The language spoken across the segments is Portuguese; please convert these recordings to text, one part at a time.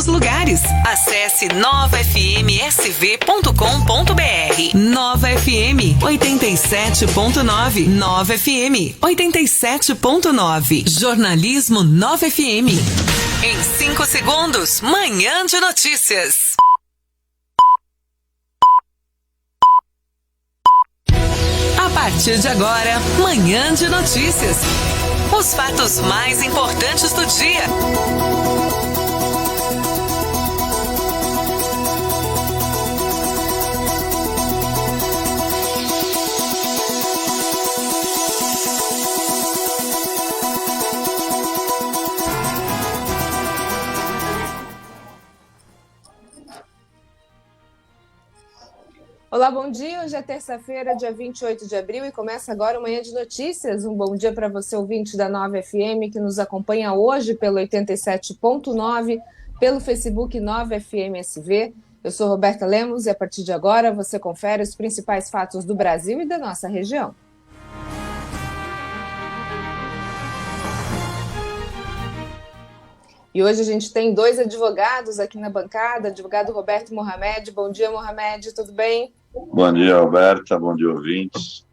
dos lugares. Acesse novafmsv.com.br. Nova FM 87.9. Nova FM 87.9. Jornalismo Nova FM. Em 5 segundos, Manhã de Notícias. A partir de agora, Manhã de Notícias. Os fatos mais importantes do dia. Olá, bom dia. Hoje é terça-feira, dia 28 de abril e começa agora o Manhã de Notícias. Um bom dia para você, ouvinte da Nova FM, que nos acompanha hoje pelo 87.9, pelo Facebook Nova FM SV. Eu sou Roberta Lemos e a partir de agora você confere os principais fatos do Brasil e da nossa região. E hoje a gente tem 2 advogados aqui na bancada, advogado Roberto Mohamed. Bom dia, Mohamed, tudo bem? Bom dia, Roberta, bom dia, ouvintes.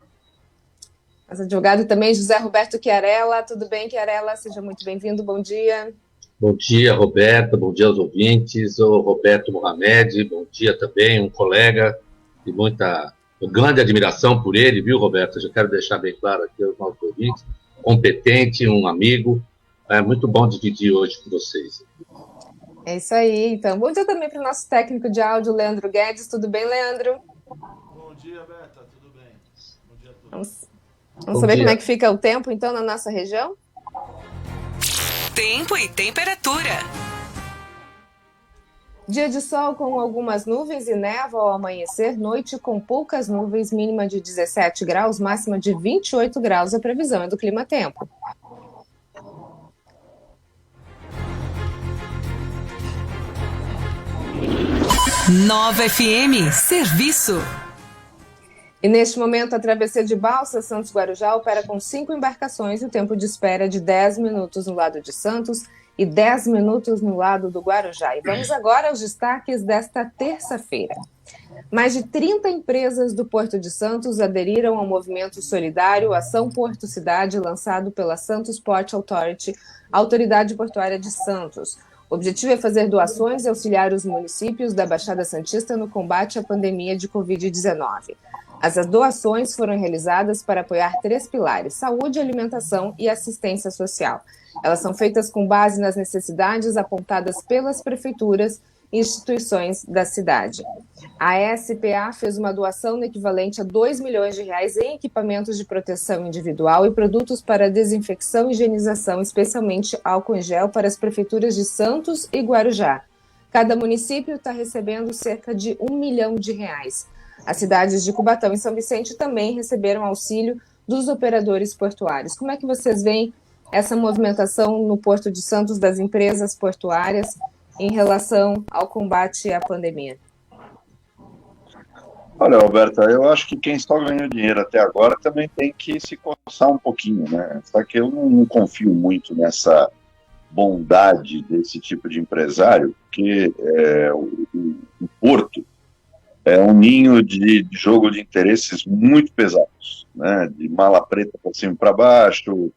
Nosso advogado também, José Roberto Chiarella. Tudo bem, Chiarella? Seja muito bem-vindo, bom dia. Bom dia, Roberta, bom dia aos ouvintes. O Roberto Mohamed, bom dia também, um colega de muita grande admiração por ele, viu, Roberto? Já quero deixar bem claro aqui aos nossos ouvintes, competente, um amigo. É muito bom dividir hoje com vocês. É isso aí, então. Bom dia também para o nosso técnico de áudio, Leandro Guedes. Tudo bem, Leandro? Bom dia, Berta. Tudo bem? Bom dia a todos. Vamos saber como é que fica o tempo, então, na nossa região? Tempo e temperatura. Dia de sol com algumas nuvens e névoa ao amanhecer. Noite com poucas nuvens, mínima de 17 graus, máxima de 28 graus. A previsão é do Clima Tempo. Nova FM, serviço. E neste momento, a travessia de Balsa Santos-Guarujá opera com 5 embarcações e o tempo de espera é de 10 minutos no lado de Santos e 10 minutos no lado do Guarujá. E vamos agora aos destaques desta terça-feira. Mais de 30 empresas do Porto de Santos aderiram ao movimento solidário Ação Porto Cidade, lançado pela Santos Port Authority, Autoridade Portuária de Santos. O objetivo é fazer doações e auxiliar os municípios da Baixada Santista no combate à pandemia de Covid-19. As doações foram realizadas para apoiar 3 pilares: saúde, alimentação e assistência social. Elas são feitas com base nas necessidades apontadas pelas prefeituras e instituições da cidade. A SPA fez uma doação no equivalente a R$2 milhões em equipamentos de proteção individual e produtos para desinfecção e higienização, especialmente álcool em gel, para as prefeituras de Santos e Guarujá. Cada município está recebendo cerca de R$1 milhão. As cidades de Cubatão e São Vicente também receberam auxílio dos operadores portuários. Como é que vocês veem essa movimentação no Porto de Santos das empresas portuárias em relação ao combate à pandemia? Olha, Roberta, eu acho que quem só ganhou dinheiro até agora também tem que se coçar um pouquinho, né? Só que eu não confio muito nessa bondade desse tipo de empresário, porque o Porto é um ninho de jogo de interesses muito pesados, né? De mala preta para cima e para baixo,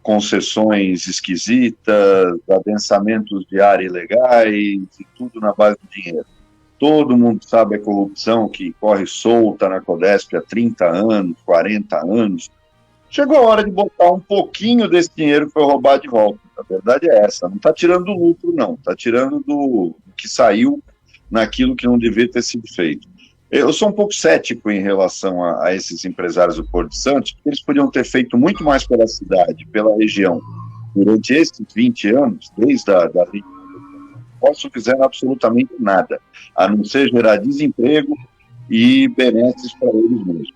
concessões esquisitas, adensamentos de área ilegais, e tudo na base do dinheiro. Todo mundo sabe a corrupção que corre solta na Codesp há 30 anos, 40 anos. Chegou a hora de botar um pouquinho desse dinheiro que foi roubado de volta. A verdade é essa. Não está tirando do lucro, não. Está tirando do que saiu naquilo que não devia ter sido feito. Eu sou um pouco cético em relação a esses empresários do Porto de Santos, porque eles podiam ter feito muito mais pela cidade, pela região, durante esses 20 anos, desde a não fizeram absolutamente nada, a não ser gerar desemprego e benesses para eles mesmos.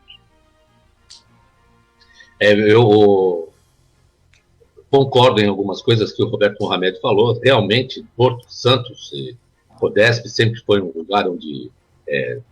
Eu concordo em algumas coisas que o Roberto Mohamed falou. Realmente, Porto Santos e Codesp sempre foi um lugar onde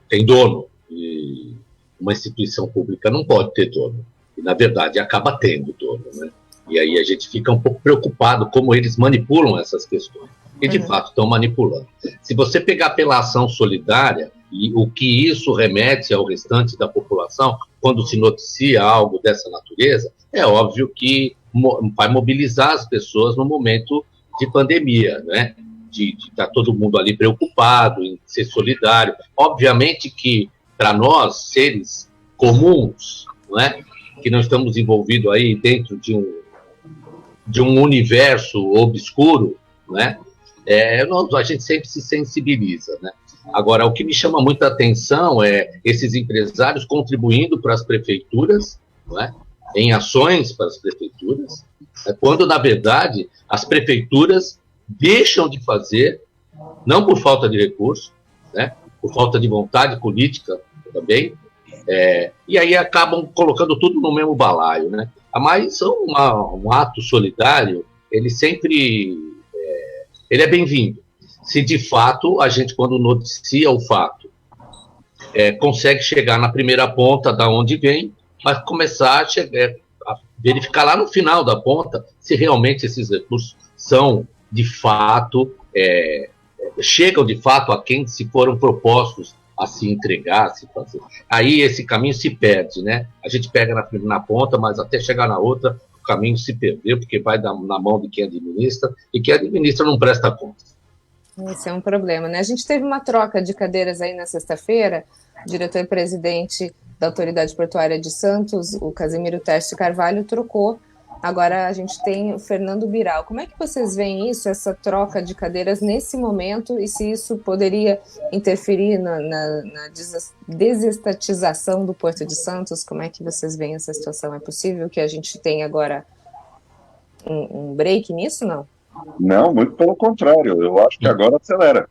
tem dono, e uma instituição pública não pode ter dono, e na verdade acaba tendo dono, né? E aí a gente fica um pouco preocupado como eles manipulam essas questões. e de fato estão manipulando. Se você pegar pela ação solidária, e o que isso remete ao restante da população, quando se noticia algo dessa natureza, é óbvio que vai mobilizar as pessoas no momento de pandemia, né? De estar todo mundo ali preocupado em ser solidário. Obviamente que, para nós, seres comuns, não é? Que não estamos envolvidos aí dentro de um universo obscuro, né? A gente sempre se sensibiliza, né? Agora, o que me chama muita atenção é esses empresários contribuindo para as prefeituras, não é? Em ações para as prefeituras, quando, na verdade, as prefeituras deixam de fazer, não por falta de recurso, né? Por falta de vontade política também, e aí acabam colocando tudo no mesmo balaio, né? Mas um ato solidário, ele sempre ele é bem-vindo. Se de fato a gente, quando noticia o fato, consegue chegar na primeira ponta da onde vem, mas começar a verificar lá no final da ponta se realmente esses recursos são de fato, chegam de fato a quem se foram propostos a se entregar, a se fazer. Aí esse caminho se perde, né? A gente pega na ponta, mas até chegar na outra, o caminho se perdeu, porque vai na mão de quem administra, e quem administra não presta conta. Esse é um problema, né? A gente teve uma troca de cadeiras aí na sexta-feira, o diretor-presidente da Autoridade Portuária de Santos, o Casimiro Tércio Carvalho, trocou. Agora a gente tem o Fernando Biral. Como é que vocês veem isso, essa troca de cadeiras nesse momento, e se isso poderia interferir na desestatização do Porto de Santos? Como é que vocês veem essa situação? É possível que a gente tenha agora um break nisso, não? Não, muito pelo contrário. Eu acho que agora acelera.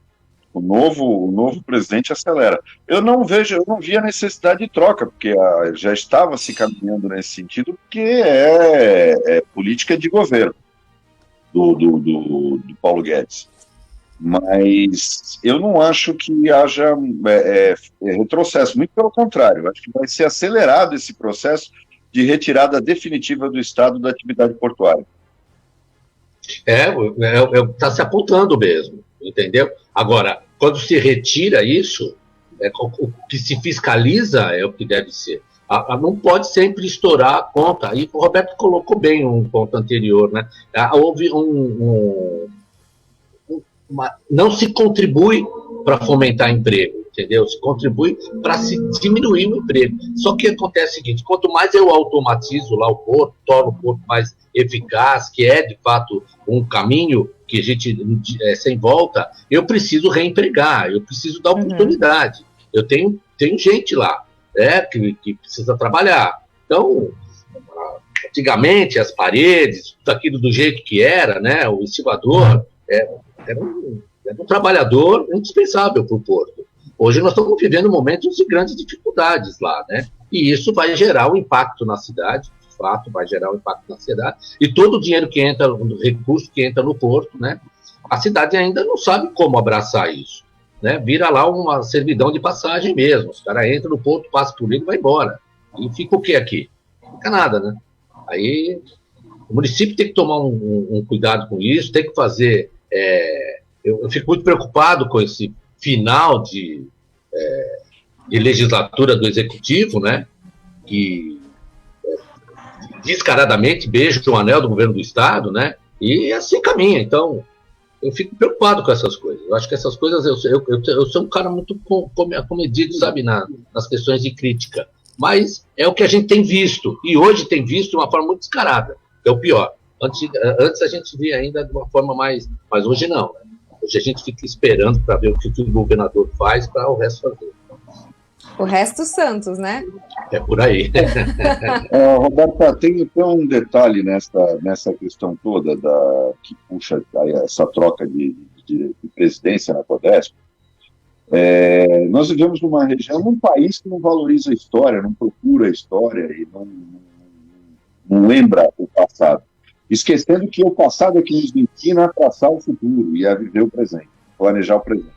O novo presidente acelera. Eu não vi a necessidade de troca, porque já estava se caminhando nesse sentido, porque é política de governo do Paulo Guedes. Mas eu não acho que haja retrocesso, muito pelo contrário. Acho que vai ser acelerado esse processo de retirada definitiva do Estado da atividade portuária. Está se apontando mesmo, entendeu? Agora, quando se retira isso, o que se fiscaliza é o que deve ser. Não pode sempre estourar a conta. E o Roberto colocou bem um ponto anterior, né? Houve não se contribui para fomentar emprego, entendeu? Se contribui para se diminuir o emprego. Só que acontece o seguinte: quanto mais eu automatizo lá o porto, torno o porto mais eficaz, que é de fato um caminho que a gente sem volta, eu preciso reempregar, eu preciso dar oportunidade. Eu tenho gente lá, que precisa trabalhar. Então, antigamente as paredes, tudo aquilo do jeito que era, né? O estivador era um trabalhador indispensável para o porto. Hoje nós estamos vivendo momentos de grandes dificuldades lá, né? E isso vai gerar um impacto na cidade, de fato, vai gerar um impacto na cidade. E todo o dinheiro que entra, o recurso que entra no porto, né? A cidade ainda não sabe como abraçar isso, né? Vira lá uma servidão de passagem mesmo. Os caras entram no porto, passam por ele e vai embora. E fica o que aqui? Não fica nada, né? Aí o município tem que tomar um cuidado com isso, tem que fazer... Eu fico muito preocupado com esse final de legislatura do Executivo, né, que descaradamente beija o anel do governo do Estado, né, e assim caminha. Então, eu fico preocupado com essas coisas. Eu acho que essas coisas, eu sou um cara muito comedido, sabe, nas questões de crítica, mas é o que a gente tem visto, e hoje tem visto de uma forma muito descarada, que é o pior. Antes a gente via ainda de uma forma mais... Mas hoje não, né? Hoje a gente fica esperando para ver o que o governador faz para o resto fazer. O resto Santos, né? É por aí. Roberta, tem um detalhe nessa questão toda que puxa essa troca de presidência na Codesp. Nós vivemos num país que não valoriza a história, não procura a história e não lembra o passado. Esquecendo que o passado é que nos ensina a traçar o futuro e a viver o presente, planejar o presente.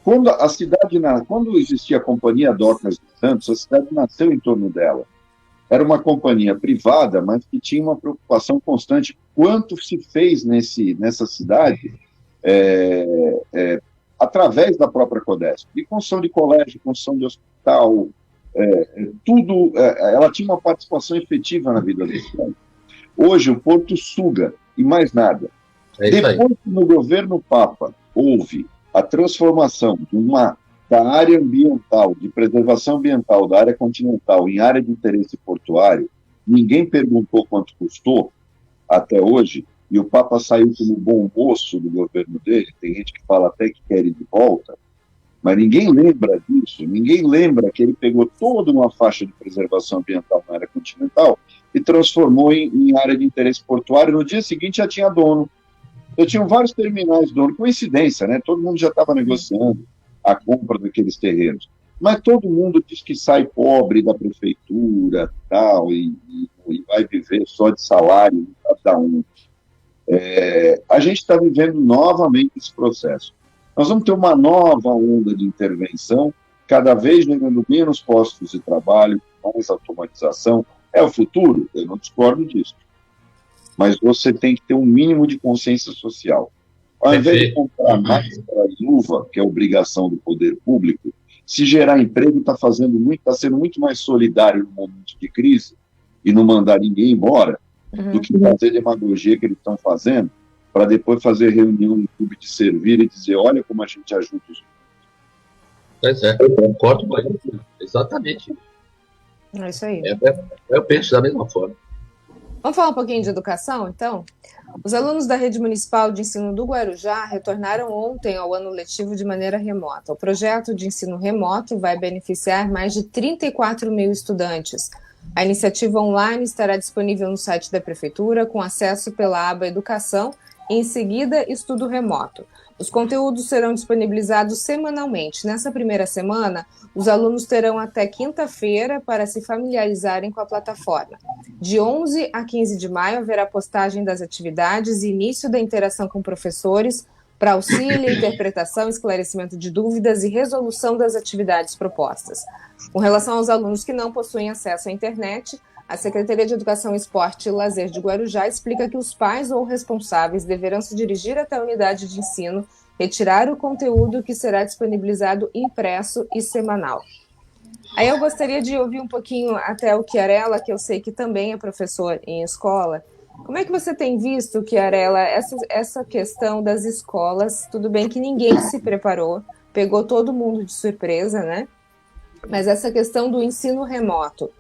Quando existia a Companhia Docas de Santos, a cidade nasceu em torno dela. era uma companhia privada, mas que tinha uma preocupação constante. Quanto se fez nessa cidade através da própria Codesp? De construção de colégio, construção de hospital, tudo. Ela tinha uma participação efetiva na vida da cidade. Hoje o Porto suga, e mais nada. Depois que no governo Papa houve a transformação da área ambiental, de preservação ambiental, da área continental, em área de interesse portuário, ninguém perguntou quanto custou até hoje, e o Papa saiu como bom moço do governo dele. Tem gente que fala até que quer ir de volta, mas ninguém lembra disso, ninguém lembra que ele pegou toda uma faixa de preservação ambiental na área continental e transformou em área de interesse portuário. No dia seguinte já tinha dono. Eu tinha vários terminais dono, coincidência, né? Todo mundo já estava negociando a compra daqueles terrenos. Mas todo mundo diz que sai pobre da prefeitura tal, e vai viver só de salário de cada um. A gente está vivendo novamente esse processo. Nós vamos ter uma nova onda de intervenção, cada vez gerando menos postos de trabalho, mais automatização. É o futuro? Eu não discordo disso. Mas você tem que ter um mínimo de consciência social. Ao invés de comprar máscara e luva, que é obrigação do poder público, se gerar emprego, está sendo muito mais solidário no momento de crise e não mandar ninguém embora, do que fazer demagogia que eles estão fazendo, para depois fazer reunião no clube de servir e dizer, olha como a gente ajuda os outros. Pois é, eu concordo com ele. Exatamente. É isso aí. Eu penso da mesma forma. Vamos falar um pouquinho de educação, então? Os alunos da Rede Municipal de Ensino do Guarujá retornaram ontem ao ano letivo de maneira remota. O projeto de ensino remoto vai beneficiar mais de 34 mil estudantes. A iniciativa online estará disponível no site da Prefeitura, com acesso pela aba Educação e, em seguida, Estudo Remoto. Os conteúdos serão disponibilizados semanalmente. Nessa primeira semana, os alunos terão até quinta-feira para se familiarizarem com a plataforma. De 11 a 15 de maio haverá postagem das atividades e início da interação com professores para auxílio, interpretação, esclarecimento de dúvidas e resolução das atividades propostas. Com relação aos alunos que não possuem acesso à internet, a Secretaria de Educação, Esporte e Lazer de Guarujá explica que os pais ou responsáveis deverão se dirigir até a unidade de ensino, retirar o conteúdo que será disponibilizado impresso e semanal. Aí eu gostaria de ouvir um pouquinho até o Chiarella, que eu sei que também é professor em escola. Como é que você tem visto, Chiarella, essa questão das escolas? Tudo bem que ninguém se preparou, pegou todo mundo de surpresa, né? Mas essa questão do ensino remoto,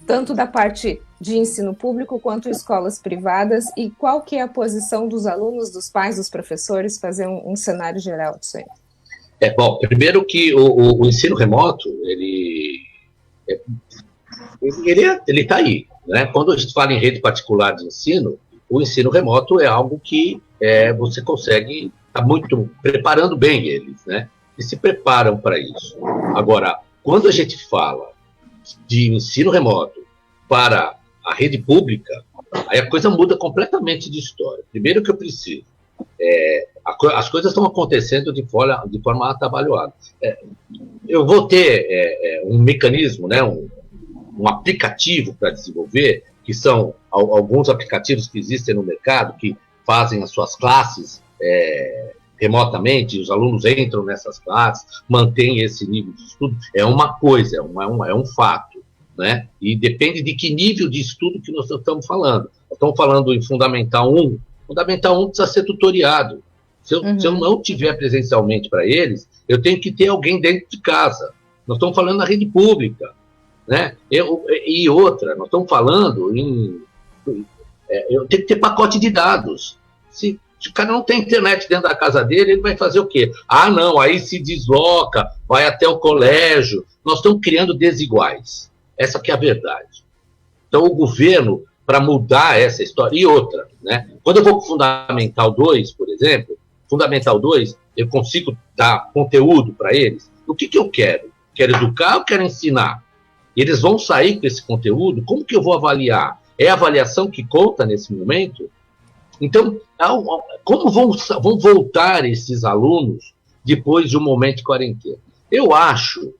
tanto da parte de ensino público quanto escolas privadas, e qual que é a posição dos alunos, dos pais, dos professores, fazer um cenário geral disso aí? Bom, primeiro que o ensino remoto, ele está aí, né? Quando a gente fala em rede particular de ensino, o ensino remoto é algo que você consegue estar muito preparando bem eles, né? E se preparam para isso. Agora, quando a gente fala de ensino remoto para a rede pública, aí a coisa muda completamente de história. Primeiro que eu preciso, as coisas estão acontecendo de forma atabalhoada. Eu vou ter um mecanismo, né, um aplicativo para desenvolver, que são alguns aplicativos que existem no mercado, que fazem as suas classes remotamente, os alunos entram nessas classes, mantêm esse nível de estudo. É uma coisa, é um fato, né? E depende de que nível de estudo que nós estamos falando. Nós estamos falando em Fundamental 1. Fundamental 1 precisa ser tutoriado. Se eu não tiver presencialmente para eles, eu tenho que ter alguém dentro de casa. Nós estamos falando na rede pública, né? E outra, nós estamos falando eu tenho que ter pacote de dados. Se o cara não tem internet dentro da casa dele, ele vai fazer o quê? Ah, não, aí se desloca, vai até o colégio. Nós estamos criando desiguais. Essa que é a verdade. Então, o governo, para mudar essa história... E outra, né? Quando eu vou para o Fundamental 2, por exemplo, Fundamental 2, eu consigo dar conteúdo para eles. O que eu quero? Quero educar ou quero ensinar? Eles vão sair com esse conteúdo? Como que eu vou avaliar? É a avaliação que conta nesse momento? Então, como vão voltar esses alunos depois de um momento de quarentena? Eu acho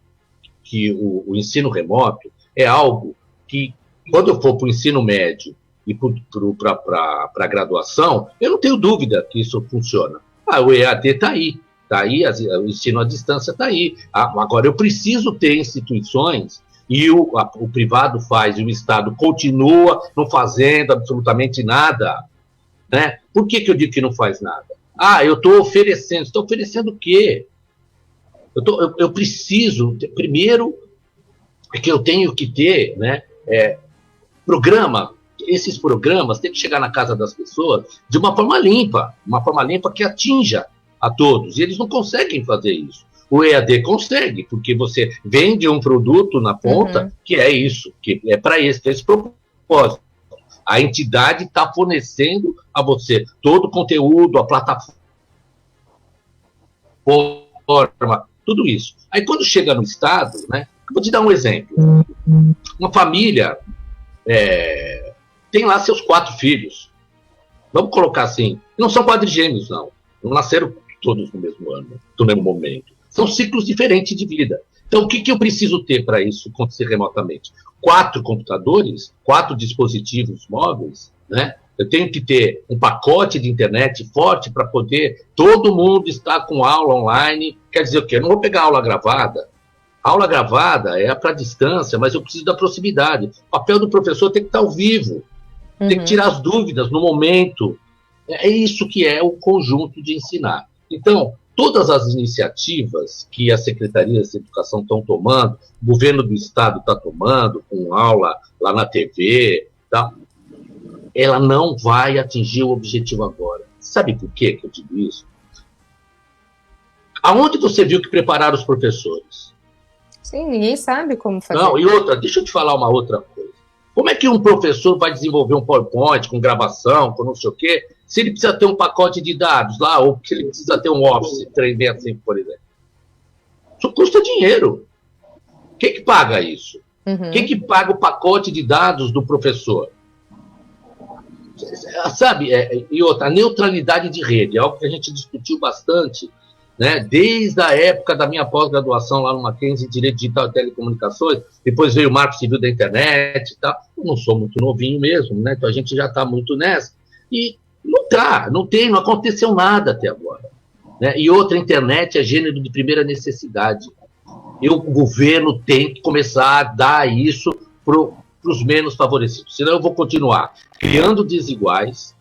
que o ensino remoto é algo que quando eu for para o ensino médio e para a graduação, eu não tenho dúvida que isso funciona. O EAD está aí, o ensino à distância está aí. Agora, eu preciso ter instituições, e o privado faz, e o Estado continua não fazendo absolutamente nada, né? Por que eu digo que não faz nada? Eu estou oferecendo. Estou oferecendo o quê? Eu preciso, primeiro, é que eu tenho que ter, né, esses programas têm que chegar na casa das pessoas de uma forma limpa que atinja a todos, e eles não conseguem fazer isso. O EAD consegue, porque você vende um produto na ponta, que é isso, que é para esse propósito. A entidade está fornecendo a você todo o conteúdo, a plataforma, tudo isso. Aí quando chega no Estado, né, vou te dar um exemplo. Uma família tem lá seus 4 filhos. Vamos colocar assim, não são quadrigêmeos, não nasceram todos no mesmo ano, no mesmo momento. São ciclos diferentes de vida. Então, o que eu preciso ter para isso acontecer remotamente? 4 computadores, 4 dispositivos móveis, né? Eu tenho que ter um pacote de internet forte para poder todo mundo estar com aula online. Quer dizer o quê? Eu não vou pegar aula gravada. A aula gravada é para distância, mas eu preciso da proximidade. O papel do professor tem que estar ao vivo. Tem que tirar as dúvidas no momento. É isso que é o conjunto de ensinar. Então, todas as iniciativas que as secretarias de educação estão tomando, o governo do estado está tomando, com aula lá na TV, tá? Ela não vai atingir o objetivo agora. Sabe por quê que eu digo isso? Aonde você viu que prepararam os professores? Sim, ninguém sabe como fazer. Não, e outra, deixa eu te falar uma outra coisa. Como é que um professor vai desenvolver um PowerPoint com gravação, com não sei o quê, se ele precisa ter um pacote de dados lá, ou se ele precisa ter um Office 365, por exemplo? Isso custa dinheiro. Quem que paga isso? Quem que paga o pacote de dados do professor? Sabe, e outra, a neutralidade de rede, é algo que a gente discutiu bastante, né? Desde a época da minha pós-graduação lá no Mackenzie em Direito Digital e Telecomunicações, depois veio o Marco Civil da Internet e tal. Eu não sou muito novinho mesmo, né? Então a gente já está muito nessa. E não aconteceu nada até agora, né? E outra, internet é gênero de primeira necessidade. E o governo tem que começar a dar isso para os menos favorecidos. Senão eu vou continuar criando desiguais,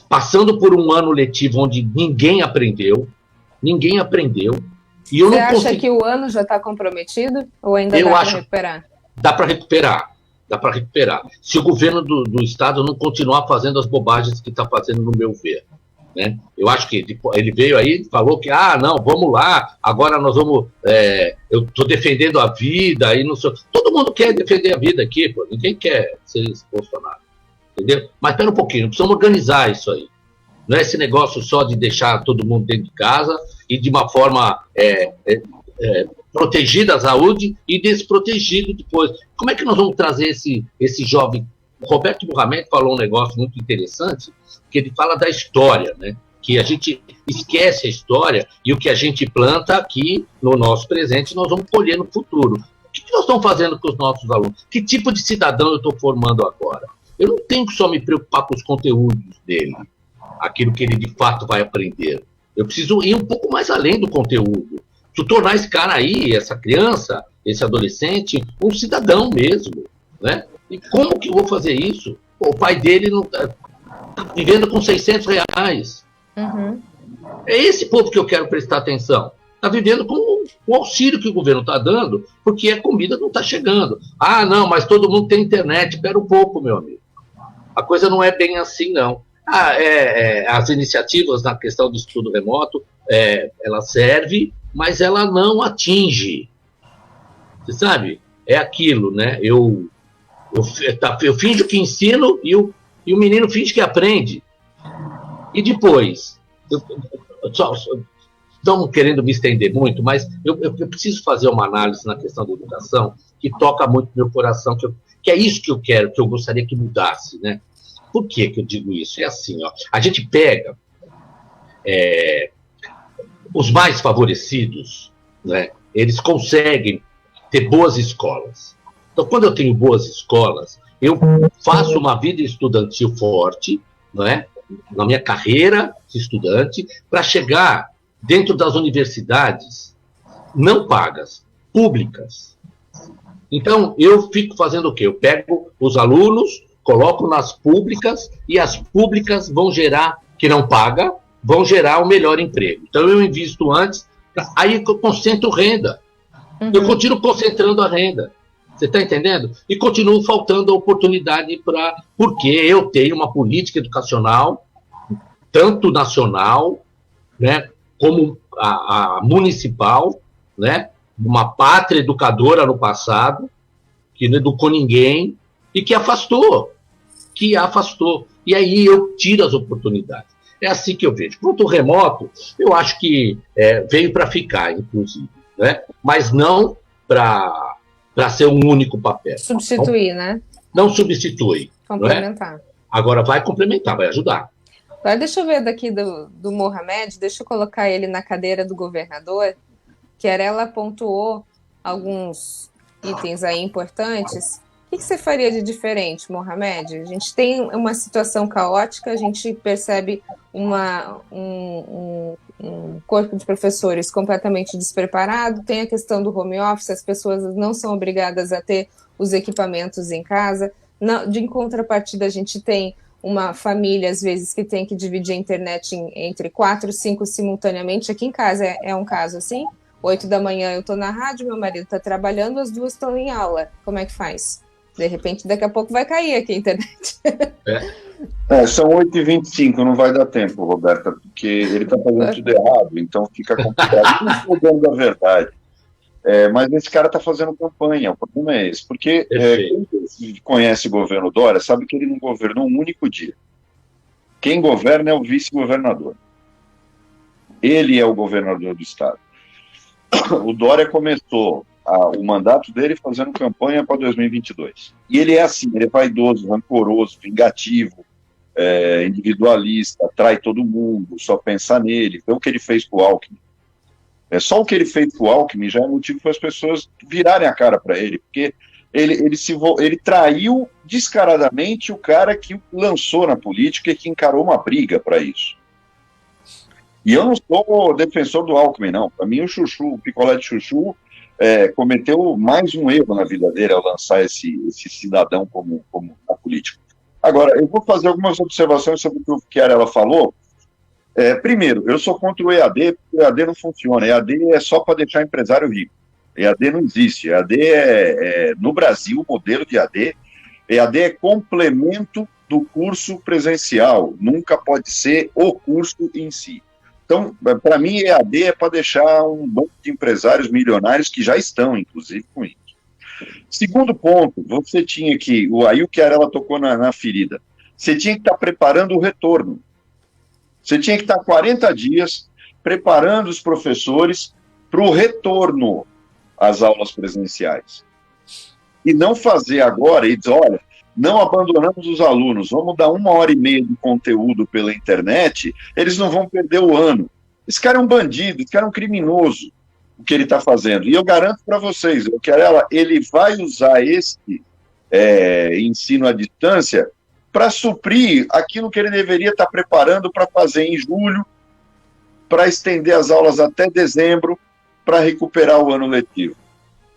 passando por um ano letivo onde ninguém aprendeu. E eu Você acha que o ano já está comprometido? Ou ainda dá para recuperar? Dá para recuperar. Se o governo do estado não continuar fazendo as bobagens que está fazendo, no meu ver. Né? Eu acho que ele veio aí e falou que, não, vamos lá, agora nós vamos... eu estou defendendo a vida, e não sei... Todo mundo quer defender a vida aqui, pô. Ninguém quer ser Bolsonaro. Entendeu? Mas espera um pouquinho, precisamos organizar isso aí. Não é esse negócio só de deixar todo mundo dentro de casa e de uma forma protegida a saúde e desprotegido depois. Como é que nós vamos trazer esse jovem? O Roberto Mohamed falou um negócio muito interessante, que ele fala da história, né? Que a gente esquece a história e o que a gente planta aqui no nosso presente nós vamos colher no futuro. O que nós estamos fazendo com os nossos alunos? Que tipo de cidadão eu estou formando agora? Eu não tenho que só me preocupar com os conteúdos dele, aquilo que ele de fato vai aprender. Eu preciso ir um pouco mais além do conteúdo. Tu tornar esse cara aí, essa criança, esse adolescente, um cidadão mesmo, né? E como que eu vou fazer isso? Pô, o pai dele não tá vivendo com R$600. É esse povo que eu quero prestar atenção. Está vivendo com o auxílio que o governo está dando, porque a comida não está chegando. Não, mas todo mundo tem internet. Espera um pouco, meu amigo. A coisa não é bem assim, não. As iniciativas na questão do estudo remoto, ela serve, mas ela não atinge. Você sabe? É aquilo, né? Eu finjo que ensino e o menino finge que aprende. E depois, não querendo me estender muito, mas eu preciso fazer uma análise na questão da educação que toca muito no meu coração, que é isso que eu quero, que eu gostaria que mudasse, né? Por que eu digo isso? É assim, ó, a gente pega os mais favorecidos, né, eles conseguem ter boas escolas. Então, quando eu tenho boas escolas, Eu faço uma vida estudantil forte, não é? Na minha carreira de estudante, para chegar dentro das universidades não pagas, públicas. Então, eu fico fazendo o quê? Eu pego os alunos, coloco nas públicas, e as públicas vão gerar, que não paga, vão gerar o melhor emprego. Então, eu invisto antes, aí eu concentro renda. Eu continuo concentrando a renda. Você está entendendo? E continuo faltando a oportunidade porque eu tenho uma política educacional, tanto nacional, né, como a municipal, né, uma pátria educadora no passado, que não educou ninguém, e que afastou. E aí eu tiro as oportunidades. É assim que eu vejo. Quanto ao remoto, eu acho que veio para ficar, inclusive, né? Mas não para ser um único papel. Substituir, né? Não substitui. Complementar. Não é? Agora vai complementar, vai ajudar. Agora deixa eu ver daqui do Mohamed, deixa eu colocar ele na cadeira do governador. Querela pontuou alguns itens aí importantes. O que você faria de diferente, Mohamed? A gente tem uma situação caótica, a gente percebe um corpo de professores completamente despreparado, tem a questão do home office, as pessoas não são obrigadas a ter os equipamentos em casa. De contrapartida, a gente tem uma família, às vezes, que tem que dividir a internet entre 4, 5 simultaneamente. Aqui em casa é um caso assim. 8 da manhã eu estou na rádio, meu marido está trabalhando, as duas estão em aula. Como é que faz? De repente, daqui a pouco vai cair aqui a internet. São 8h25, não vai dar tempo, Roberta, porque ele está fazendo tudo errado, então fica complicado. Não estou dando a verdade. Mas esse cara está fazendo campanha, o problema é esse. Porque quem conhece o governo Dória sabe que ele não governou um único dia. Quem governa é o vice-governador. Ele é o governador do estado. O Dória começou o mandato dele fazendo campanha para 2022. E ele é assim, ele é vaidoso, rancoroso, vingativo, individualista, trai todo mundo, só pensa nele. Então o que ele fez com o Alckmin. Só o que ele fez com o Alckmin já é motivo para as pessoas virarem a cara para ele, porque ele traiu descaradamente o cara que o lançou na política e que encarou uma briga para isso. E eu não sou defensor do Alckmin, não. Para mim, o picolé de chuchu, cometeu mais um erro na vida dele ao lançar esse cidadão como na política. Agora, eu vou fazer algumas observações sobre o que ela falou. Primeiro, eu sou contra o EAD, porque o EAD não funciona. EAD é só para deixar empresário rico. EAD não existe. EAD no Brasil, o modelo de EAD é complemento do curso presencial, nunca pode ser o curso em si. Então, para mim, EAD é para deixar um banco de empresários milionários que já estão, inclusive, com isso. Segundo ponto, você tinha que, aí o que ela tocou na ferida, você tinha que estar preparando o retorno. Você tinha que estar 40 dias preparando os professores para o retorno às aulas presenciais. E não fazer agora e dizer, olha, não abandonamos os alunos, vamos dar 1h30 de conteúdo pela internet, eles não vão perder o ano. Esse cara é um bandido, esse cara é um criminoso, o que ele está fazendo. E eu garanto para vocês, ele vai usar esse ensino à distância para suprir aquilo que ele deveria estar preparando para fazer em julho, para estender as aulas até dezembro, para recuperar o ano letivo.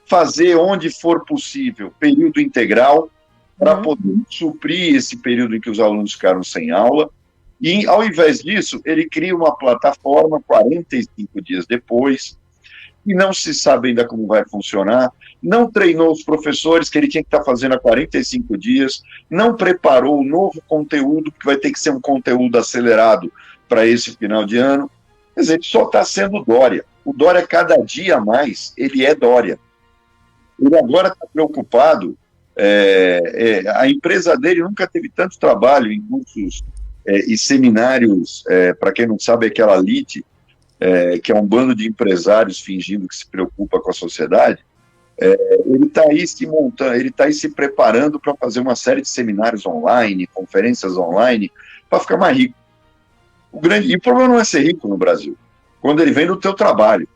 Fazer, onde for possível, período integral, para poder suprir esse período em que os alunos ficaram sem aula. E, ao invés disso, ele cria uma plataforma 45 dias depois, e não se sabe ainda como vai funcionar, não treinou os professores que ele tinha que estar fazendo há 45 dias, não preparou o novo conteúdo, que vai ter que ser um conteúdo acelerado para esse final de ano. Quer dizer, ele só está sendo Dória. O Dória, cada dia mais, ele é Dória. Ele agora está preocupado, a empresa dele nunca teve tanto trabalho em cursos e seminários, para quem não sabe, aquela LIT, que é um bando de empresários fingindo que se preocupa com a sociedade. Ele está aí se montando, ele está aí se preparando para fazer uma série de seminários online, conferências online, para ficar mais rico. E o problema não é ser rico no Brasil, quando ele vem do teu trabalho.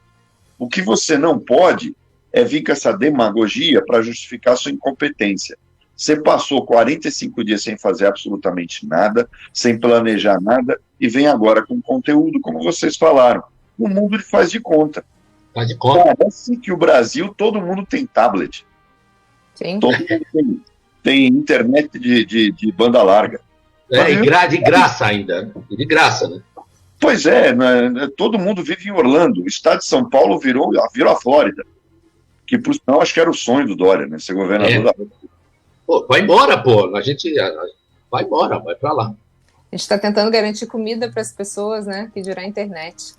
O que você não pode é vir com essa demagogia para justificar sua incompetência. Você passou 45 dias sem fazer absolutamente nada, sem planejar nada, e vem agora com conteúdo, como vocês falaram. O mundo ele faz de conta. Faz de conta. Parece que o Brasil, todo mundo tem tablet. Sim. Todo mundo tem internet de banda larga. E de graça ainda. E de graça, né? Pois é, né, todo mundo vive em Orlando. O estado de São Paulo virou a Flórida. Que, por sinal, acho que era o sonho do Dória, né? Ser governador da... Pô, vai embora, pô. A gente vai embora, vai pra lá. A gente está tentando garantir comida para as pessoas, né? Que dirá a internet.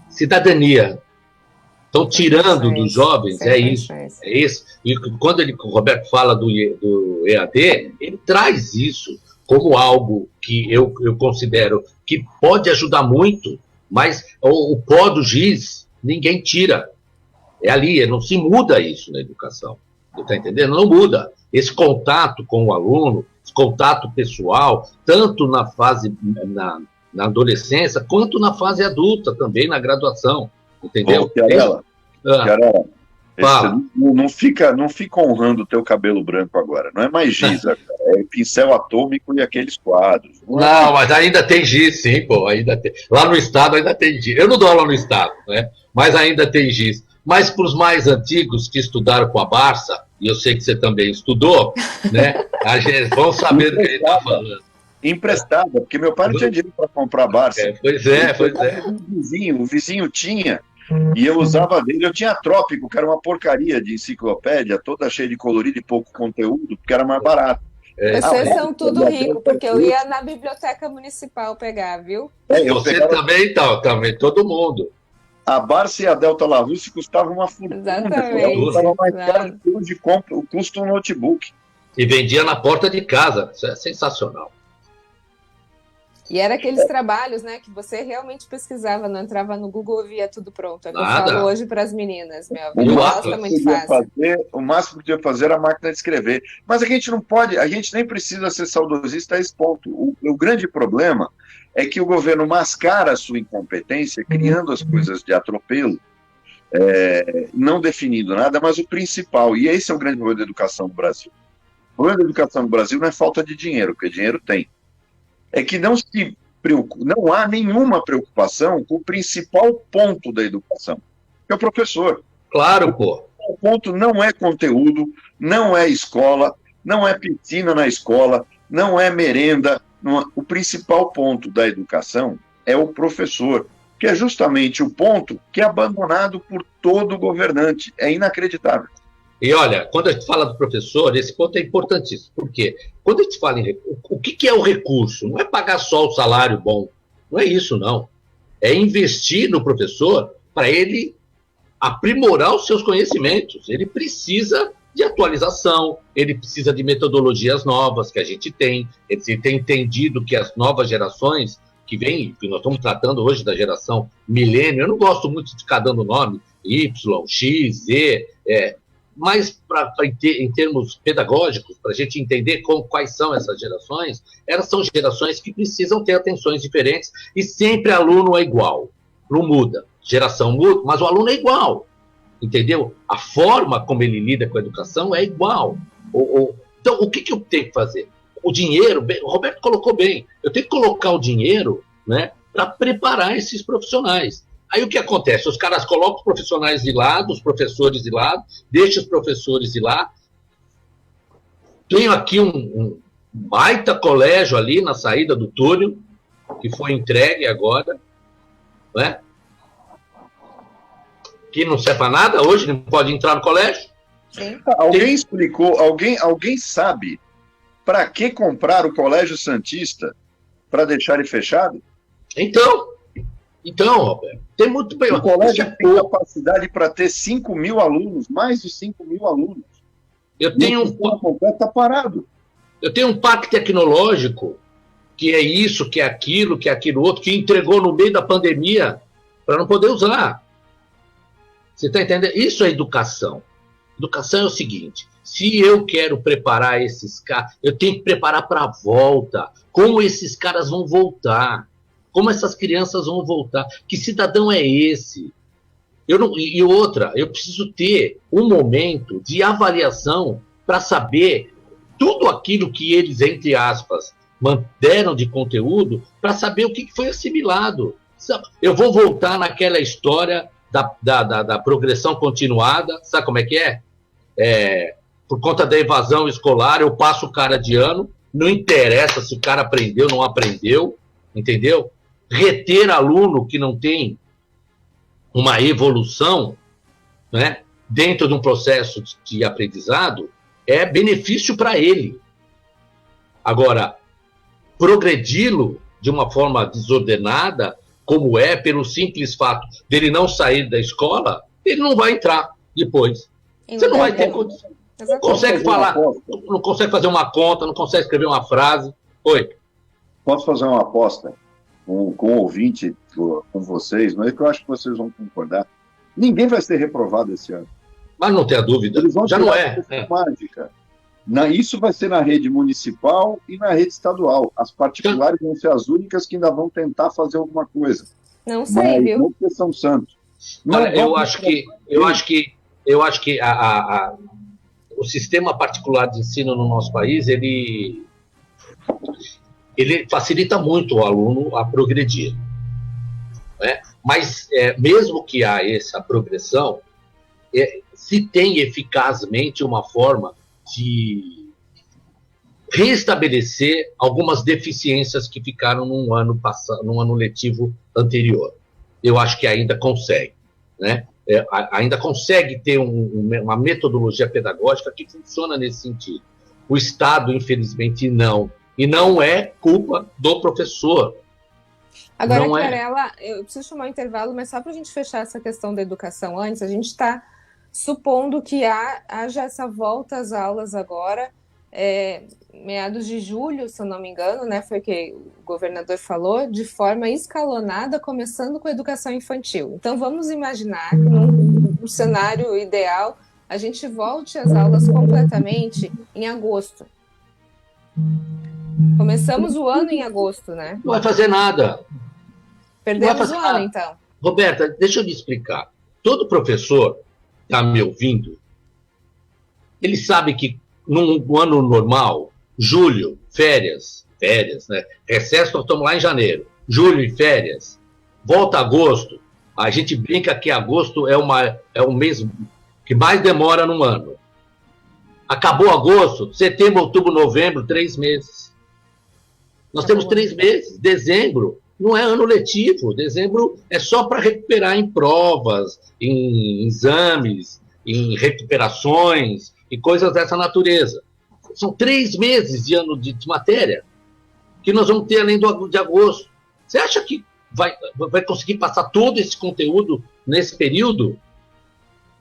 Cidadania. Estão tirando dos jovens, é isso. E quando o Roberto fala do EAD, ele traz isso como algo que eu considero que pode ajudar muito, mas o pó do giz ninguém tira. É ali, não se muda isso na educação. Você está entendendo? Não muda. Esse contato com o aluno, esse contato pessoal, tanto na fase, na adolescência, quanto na fase adulta também, na graduação. Entendeu? Chiarella, não fica honrando o teu cabelo branco agora. Não é mais giz agora, é pincel atômico e aqueles quadros. Não, mas ainda tem giz, sim, pô. Ainda tem. Lá no estado ainda tem giz. Eu não dou aula no estado, né? Mas ainda tem giz. Mas para os mais antigos que estudaram com a Barça, e eu sei que você também estudou, né? A gente vão saber do que ele está falando. Emprestada, porque meu pai não tinha dinheiro para comprar Barça. Pois é. O vizinho tinha, e eu usava dele. Eu tinha Trópico, que era uma porcaria de enciclopédia, toda cheia de colorido e pouco conteúdo, porque era mais barato. Vocês são tudo rico, porque eu ia na biblioteca municipal pegar, viu? Você também, também, todo mundo. A Barça e a Delta Larousse custavam uma fortuna. Exatamente. Custava mais caro que o custo de um notebook. E vendia na porta de casa. Isso é sensacional. E era aqueles trabalhos, né, que você realmente pesquisava, não entrava no Google e via tudo pronto. É o que eu falo hoje para as meninas, meu. O máximo que podia fazer era a máquina de escrever. Mas a gente não pode, a gente nem precisa ser saudosista a esse ponto. O grande problema é que o governo mascara a sua incompetência, criando as coisas de atropelo, não definindo nada, mas o principal, e esse é o grande problema da educação no Brasil. O problema da educação no Brasil não é falta de dinheiro, porque dinheiro tem. É que não há nenhuma preocupação com o principal ponto da educação, que é o professor. Claro, pô. O ponto não é conteúdo, não é escola, não é piscina na escola, não é merenda. O principal ponto da educação é o professor, que é justamente o ponto que é abandonado por todo governante. É inacreditável. E olha, quando a gente fala do professor, esse ponto é importantíssimo. Por quê? Quando a gente fala em recurso, o que é o recurso? Não é pagar só o salário bom. Não é isso, não. É investir no professor para ele aprimorar os seus conhecimentos. Ele precisa de atualização, ele precisa de metodologias novas que a gente tem. Ele tem entendido que as novas gerações que vêm, que nós estamos tratando hoje da geração milênio, eu não gosto muito de ficar dando nome, Y, X, Z, mas em termos pedagógicos, para a gente entender quais são essas gerações, elas são gerações que precisam ter atenções diferentes e sempre aluno é igual, não muda. Geração muda, mas o aluno é igual, entendeu? A forma como ele lida com a educação é igual. Então, o que eu tenho que fazer? O dinheiro, o Roberto colocou bem, eu tenho que colocar o dinheiro, né, para preparar esses profissionais. Aí o que acontece? Os caras colocam os profissionais de lado, os professores de lado, deixam os professores de lá. Tenho aqui um baita colégio ali na saída do túnel, que foi entregue agora, né? Que não serve para nada, hoje não pode entrar no colégio. Sim. Alguém explicou, alguém sabe para que comprar o Colégio Santista para deixar ele fechado? Então, Roberto, tem muito bem. O colégio tem capacidade para ter 5 mil alunos, mais de 5 mil alunos. Eu tenho está parado. Eu tenho um parque tecnológico que é isso, que é aquilo outro, que entregou no meio da pandemia para não poder usar. Você está entendendo? Isso é educação. Educação é o seguinte: se eu quero preparar esses caras, eu tenho que preparar para a volta. Como esses caras vão voltar? Como essas crianças vão voltar? Que cidadão é esse? E outra, eu preciso ter um momento de avaliação para saber tudo aquilo que eles, entre aspas, deram de conteúdo para saber o que foi assimilado. Eu vou voltar naquela história da progressão continuada, sabe como é que é? Por conta da evasão escolar, eu passo o cara de ano, não interessa se o cara aprendeu ou não aprendeu, entendeu? Reter aluno que não tem uma evolução, né, dentro de um processo de aprendizado é benefício para ele. Agora, progredi-lo de uma forma desordenada, como pelo simples fato dele não sair da escola, ele não vai entrar depois. Você não vai ter condição. Não consegue falar, não consegue fazer uma conta, não consegue escrever uma frase. Oi. Posso fazer uma aposta com o ouvinte, com vocês, mas eu acho que vocês vão concordar. Ninguém vai ser reprovado esse ano. Mas não tenha dúvida, já não é. Mágica. Isso vai ser na rede municipal e na rede estadual. As particulares vão ser as únicas que ainda vão tentar fazer alguma coisa. Não sei, viu? Não porque são santos. Olha, eu acho que o sistema particular de ensino no nosso país, ele facilita muito o aluno a progredir, né? Mas mesmo que há essa progressão, se tem eficazmente uma forma de restabelecer algumas deficiências que ficaram num ano letivo anterior. Eu acho que ainda consegue, né? Ainda consegue ter uma metodologia pedagógica que funciona nesse sentido. O Estado, infelizmente, não. E não é culpa do professor. Agora, Clarela, eu preciso chamar um intervalo, mas só para a gente fechar essa questão da educação antes, a gente está supondo que haja essa volta às aulas agora, meados de julho, se eu não me engano, né, foi o que o governador falou, de forma escalonada, começando com a educação infantil. Então, vamos imaginar que num cenário ideal, a gente volte às aulas completamente em agosto. Começamos o ano em agosto, né? Não vai fazer nada. Perdemos o ano, então. Roberta, deixa eu lhe explicar. Todo professor está me ouvindo, ele sabe que num ano normal, julho, férias, né? Recesso, nós estamos lá em janeiro. Julho e férias. Volta agosto. A gente brinca que agosto é o mês que mais demora no ano. Acabou agosto, setembro, outubro, novembro, 3 meses. Nós temos 3 meses. Dezembro não é ano letivo. Dezembro é só para recuperar em provas, em exames, em recuperações e coisas dessa natureza. São 3 meses de ano de matéria que nós vamos ter além de agosto. Você acha que vai conseguir passar todo esse conteúdo nesse período?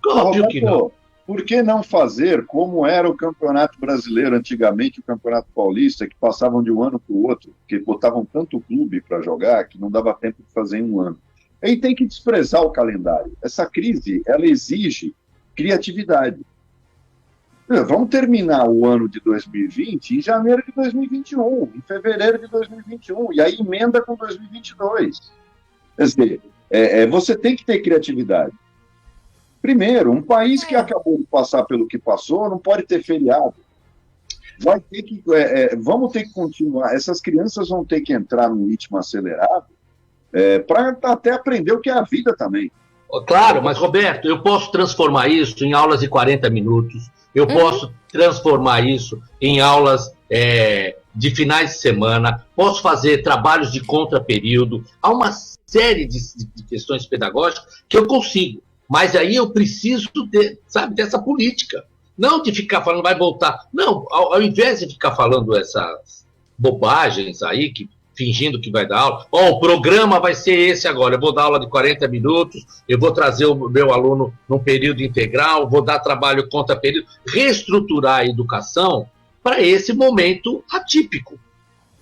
Óbvio que não. Por que não fazer como era o Campeonato Brasileiro antigamente, o Campeonato Paulista, que passavam de um ano para o outro, porque botavam tanto clube para jogar que não dava tempo de fazer em um ano. Aí tem que desprezar o calendário. Essa crise, ela exige criatividade. Vamos terminar o ano de 2020 em janeiro de 2021, em fevereiro de 2021, e aí emenda com 2022. Quer dizer, você tem que ter criatividade. Primeiro, um país que acabou de passar pelo que passou não pode ter feriado. Vai ter que, vamos ter que continuar. Essas crianças vão ter que entrar num ritmo acelerado para até aprender o que é a vida também. Claro, mas Roberto, eu posso transformar isso em aulas de 40 minutos, eu posso transformar isso em aulas de finais de semana, posso fazer trabalhos de contraperíodo, há uma série de questões pedagógicas que eu consigo. Mas aí eu preciso dessa política. Não de ficar falando, vai voltar. Não, ao invés de ficar falando essas bobagens aí, fingindo que vai dar aula. O programa vai ser esse agora. Eu vou dar aula de 40 minutos, eu vou trazer o meu aluno num período integral, vou dar trabalho contra período. Reestruturar a educação para esse momento atípico.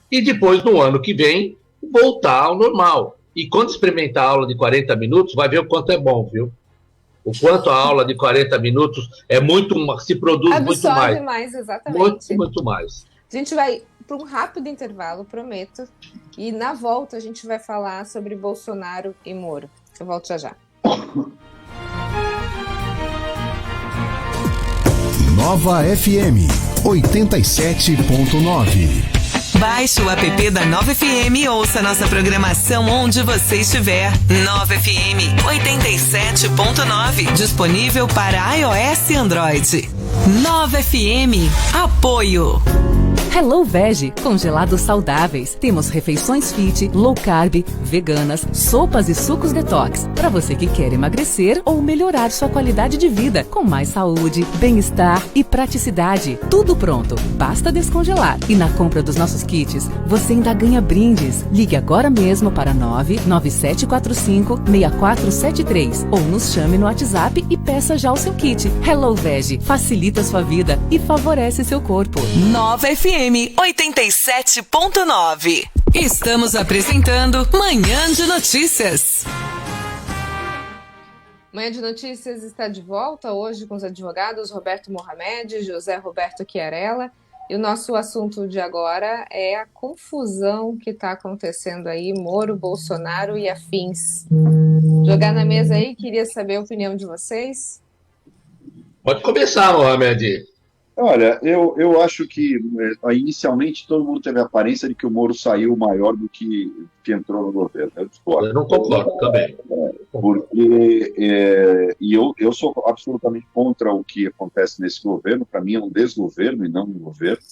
E depois, no ano que vem, voltar ao normal. E quando experimentar a aula de 40 minutos, vai ver o quanto é bom, viu? O quanto a aula de 40 minutos se produz muito mais. Absorve mais, exatamente. Muito mais. A gente vai para um rápido intervalo, prometo. E na volta a gente vai falar sobre Bolsonaro e Moro. Eu volto já. Nova FM 87.9. Baixe o app da Nova FM e ouça nossa programação onde você estiver. Nova FM 87.9, disponível para iOS e Android. Nova FM, apoio. Hello Veg, congelados saudáveis. Temos refeições fit, low carb, veganas, sopas e sucos detox. Para você que quer emagrecer ou melhorar sua qualidade de vida, com mais saúde, bem-estar e praticidade. Tudo pronto, basta descongelar. E na compra dos nossos kits, você ainda ganha brindes. Ligue agora mesmo para 99745-6473 ou nos chame no WhatsApp e peça já o seu kit. Hello Veg, facilita sua vida e favorece seu corpo. Nova FM 87.9. Estamos apresentando Manhã de Notícias. Manhã de Notícias está de volta hoje com os advogados Roberto Mohamed, José Roberto Chiarella. E o nosso assunto de agora é a confusão que está acontecendo aí, Moro, Bolsonaro e afins. Jogar na mesa aí, queria saber a opinião de vocês. Pode começar, Mohamed. Olha, eu acho que inicialmente todo mundo teve a aparência de que o Moro saiu maior do que entrou no governo. Eu discordo. Eu não concordo também. Porque eu sou absolutamente contra o que acontece nesse governo. Para mim é um desgoverno e não um governo.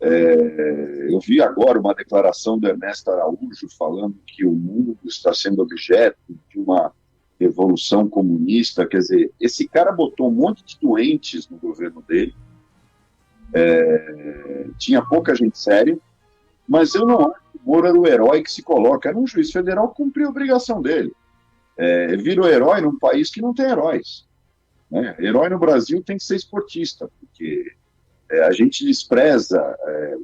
Eu vi agora uma declaração do Ernesto Araújo falando que o mundo está sendo objeto de uma revolução comunista. Quer dizer, esse cara botou um monte de doentes no governo dele. Tinha pouca gente séria, mas eu não acho que o Moro era o herói que se coloca. Era um juiz federal que cumpriu a obrigação dele. Virou herói num país que não tem heróis, né? Herói no Brasil tem que ser esportista, porque a gente despreza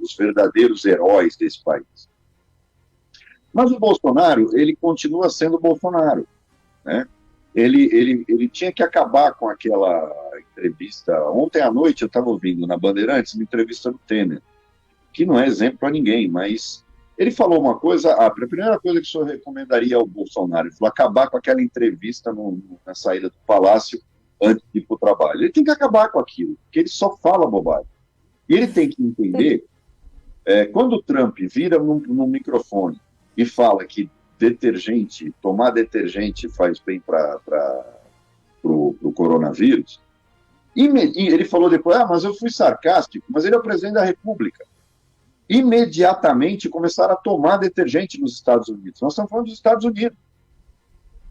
os verdadeiros heróis desse país. Mas o Bolsonaro, ele continua sendo Bolsonaro, né? Ele tinha que acabar com aquela entrevista. Ontem à noite eu estava ouvindo na Bandeirantes uma entrevista do Temer, que não é exemplo para ninguém, mas ele falou uma coisa, a primeira coisa que o senhor recomendaria ao Bolsonaro, ele falou acabar com aquela entrevista na saída do Palácio antes de ir para o trabalho. Ele tem que acabar com aquilo, porque ele só fala bobagem. E ele tem que entender, quando o Trump vira no microfone e fala que tomar detergente faz bem para o coronavírus, e ele falou depois, mas eu fui sarcástico, mas ele é o presidente da República. Imediatamente começaram a tomar detergente nos Estados Unidos. Nós estamos falando dos Estados Unidos.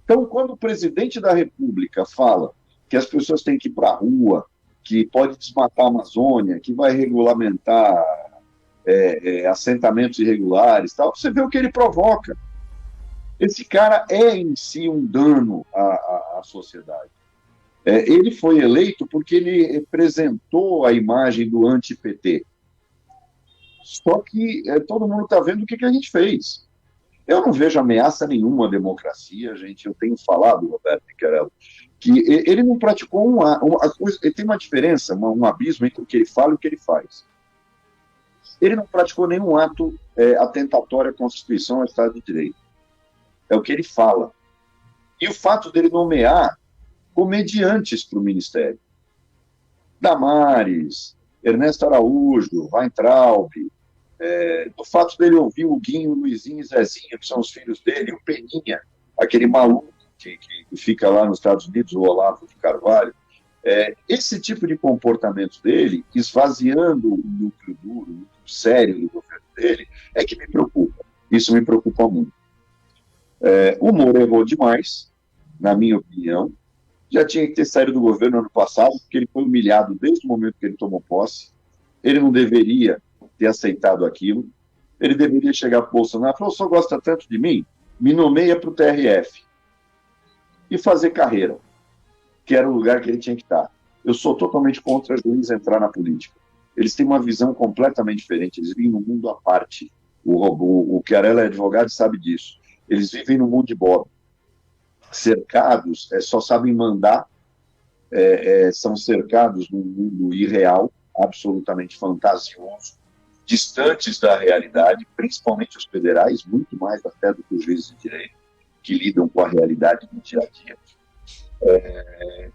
Então, quando o presidente da República fala que as pessoas têm que ir para a rua, que pode desmatar a Amazônia, que vai regulamentar assentamentos irregulares, tal, você vê o que ele provoca. Esse cara é em si um dano à sociedade. Ele foi eleito porque ele representou a imagem do anti-PT. Só que todo mundo está vendo o que a gente fez. Eu não vejo ameaça nenhuma à democracia, gente. Eu tenho falado, Roberto Chiarella, que ele não praticou uma coisa. Ele tem uma diferença, um abismo entre o que ele fala e o que ele faz. Ele não praticou nenhum ato atentatório à Constituição, ao Estado de Direito. É o que ele fala. E o fato dele nomear comediantes para o Ministério. Damares, Ernesto Araújo, Weintraub, do fato dele ouvir o Guinho, o Luizinho e Zezinho, que são os filhos dele, e o Peninha, aquele maluco que fica lá nos Estados Unidos, o Olavo de Carvalho. Esse tipo de comportamento dele, esvaziando o núcleo duro, o núcleo sério do governo dele, é que me preocupa. Isso me preocupa muito. O Moro errou demais, na minha opinião. Já tinha que ter saído do governo ano passado, porque ele foi humilhado desde o momento que ele tomou posse. Ele não deveria ter aceitado aquilo. Ele deveria chegar para o Bolsonaro e falar: o senhor gosta tanto de mim? Me nomeia para o TRF. E fazer carreira, que era o lugar que ele tinha que estar. Eu sou totalmente contra juiz entrar na política. Eles têm uma visão completamente diferente. Eles vivem num mundo à parte. O Chiarella é advogado e sabe disso. Eles vivem no mundo de Bob. Cercados, só sabem mandar, são cercados num mundo irreal, absolutamente fantasioso, distantes da realidade, principalmente os federais, muito mais até do que os juízes de direito, que lidam com a realidade do dia a dia.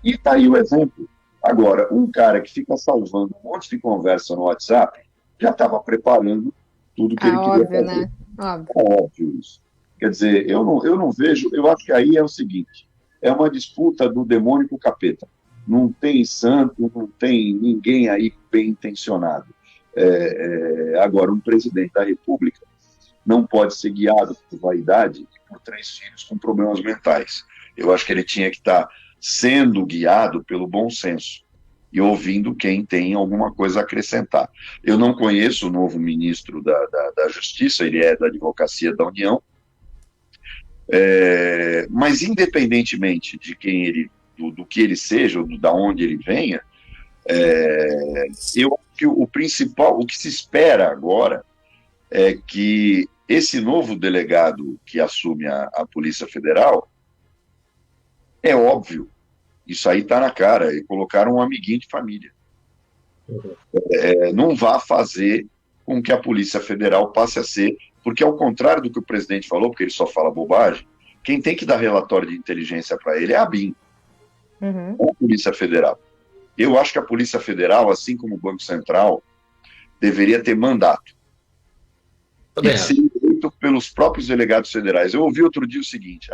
E está aí o exemplo. Agora, um cara que fica salvando um monte de conversa no WhatsApp já estava preparando tudo que ele queria óbvio, fazer. né? Óbvio. É óbvio isso. Quer dizer, eu não vejo, eu acho que aí é o seguinte, é uma disputa do demônio com o capeta. Não tem santo, não tem ninguém aí bem intencionado. Agora, um presidente da República não pode ser guiado por vaidade e por 3 filhos com problemas mentais. Eu acho que ele tinha que estar sendo guiado pelo bom senso e ouvindo quem tem alguma coisa a acrescentar. Eu não conheço o novo ministro da Justiça, ele é da Advocacia da União, mas independentemente de quem ele, do que ele seja, ou da onde ele venha, eu acho que o principal, o que se espera agora é que esse novo delegado que assume a Polícia Federal, é óbvio, isso aí está na cara, e colocaram um amiguinho de família. Não vá fazer com que a Polícia Federal passe a ser, porque ao contrário do que o presidente falou, porque ele só fala bobagem, quem tem que dar relatório de inteligência para ele é a BIM, não a Polícia Federal. Eu acho que a Polícia Federal, assim como o Banco Central, deveria ter mandato. E ser eleito pelos próprios delegados federais. Eu ouvi outro dia o seguinte,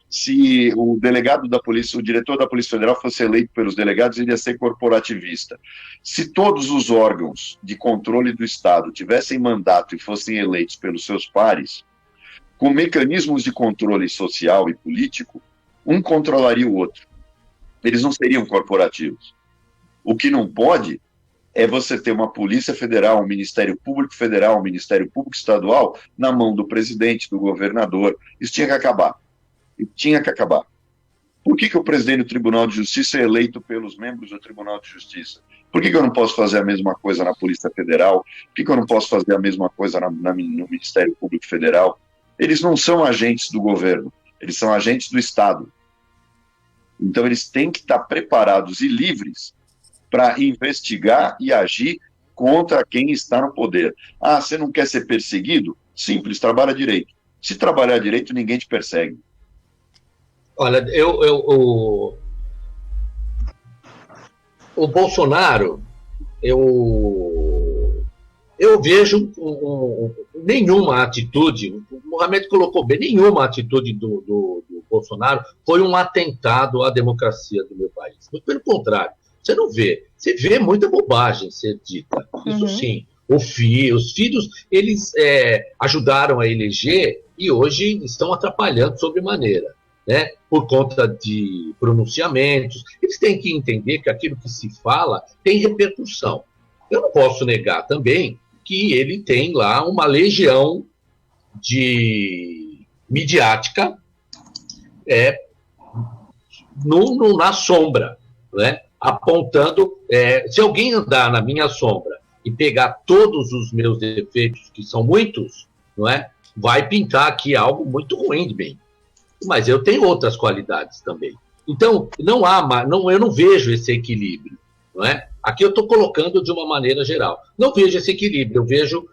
se o delegado da polícia, o diretor da Polícia Federal fosse eleito pelos delegados, ele ia ser corporativista. Se todos os órgãos de controle do Estado tivessem mandato e fossem eleitos pelos seus pares, com mecanismos de controle social e político, um controlaria o outro. Eles não seriam corporativos. O que não pode é você ter uma Polícia Federal, um Ministério Público Federal, um Ministério Público Estadual na mão do presidente, do governador. Isso tinha que acabar. Tinha que acabar. Por que o presidente do Tribunal de Justiça é eleito pelos membros do Tribunal de Justiça? Por que eu não posso fazer a mesma coisa na Polícia Federal? Por que eu não posso fazer a mesma coisa no Ministério Público Federal? Eles não são agentes do governo, eles são agentes do Estado. Então eles têm que estar preparados e livres para investigar e agir contra quem está no poder. Você não quer ser perseguido? Simples, trabalha direito. Se trabalhar direito, ninguém te persegue. Olha, o Bolsonaro, eu vejo nenhuma atitude, o Mohamed colocou bem, nenhuma atitude do Bolsonaro foi um atentado à democracia do meu país. Muito pelo contrário, você não vê. Você vê muita bobagem ser dita. Isso sim. Os filhos, eles ajudaram a eleger e hoje estão atrapalhando sobremaneira. Né, por conta de pronunciamentos. Eles têm que entender que aquilo que se fala tem repercussão. Eu não posso negar também que ele tem lá uma legião de midiática na sombra, né, apontando, se alguém andar na minha sombra e pegar todos os meus defeitos, que são muitos, não é, vai pintar aqui algo muito ruim de mim. Mas eu tenho outras qualidades também. Então, eu não vejo esse equilíbrio. Não é? Aqui eu estou colocando de uma maneira geral. Não vejo esse equilíbrio. Eu vejo,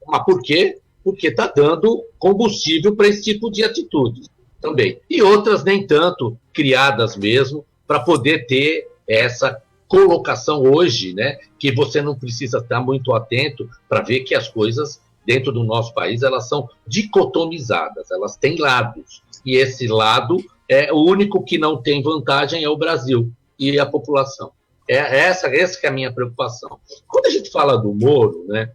mas por quê? Porque está dando combustível para esse tipo de atitude também. E outras nem tanto, criadas mesmo, para poder ter essa colocação hoje, né? Que você não precisa estar muito atento para ver que as coisas dentro do nosso país, elas são dicotomizadas, elas têm lados. E esse lado, o único que não tem vantagem é o Brasil e a população. Essa que é a minha preocupação. Quando a gente fala do Moro, né,